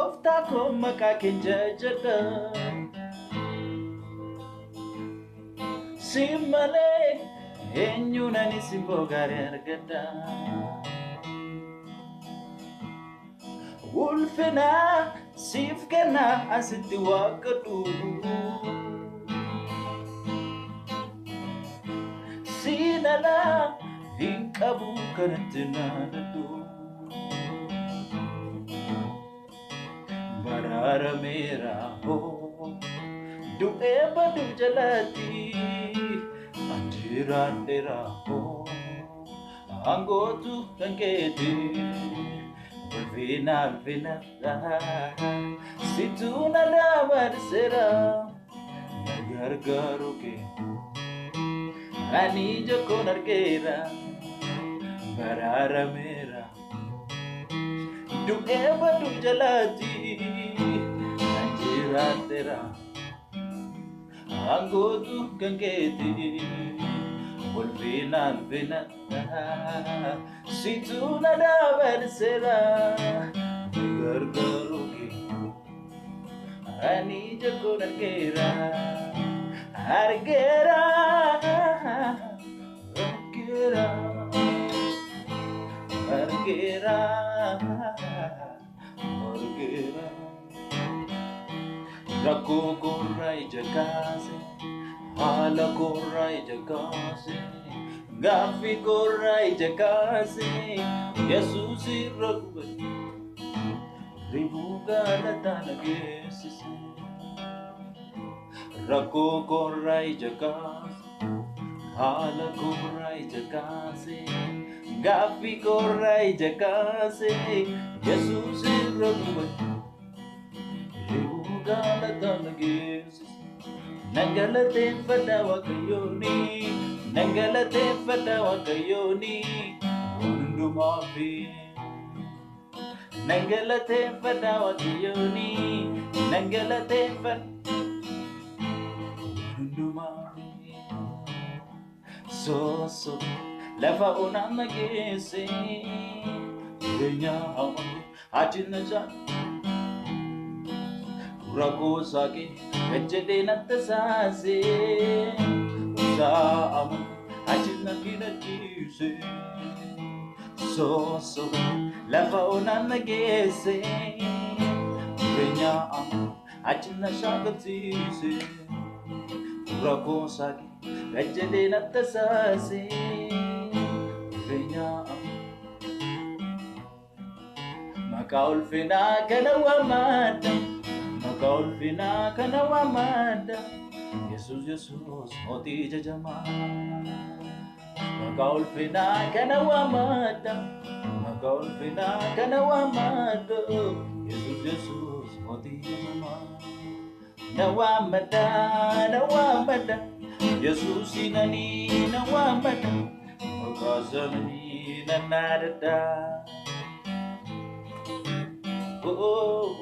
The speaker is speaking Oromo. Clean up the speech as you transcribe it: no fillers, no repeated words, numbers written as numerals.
Gofta ko makakinjajada Simale Enyunani simbogare argada Wolfena sifkena asiti wakadu Sinala hinkabu karantina nadu Barara mera ho Du'eba du jalati Andira dera ho Angotu kanketi Vina vina Situna dabar sera Nagar garuke Ani joko narkera Barara mera Du'eba du jalati Anjira tera Angotu kanketi Volvina vina Situna dabar sera Gargaruki Ani joko narkera Argera Argera Argera Argera Rako korai jakase Hala korai jakase Gafi korai jakase Yesusi rakubati Ribuka latana gesisi Rako korai jakase Hala korai jakase Gafi korai jakase Yesusi rakubati Ribuka latana gesisi Nangalate fadawa kayoni Nangalate fadawa kayoni Undu mafi Nangalate fadawa kayoni Nangalate fadawa Undu mafi So Lafa unama gese Renya hawangu Hajina jan Rako sake Vejjede nattasase Sa'amu Hajina kinatise So Lafa unama gese Renya amu Hajina shakatise Rako sake Vejjede nattasase Renya amu Makaul fina kanawa mata Makaul fina kanawa mata Jesus moti jajama Makaul fina kanawa mata Makaul fina kanawa mata Jesus moti jajama Nawa mata Jesus inani nawa mata Makazanani nanadada Oh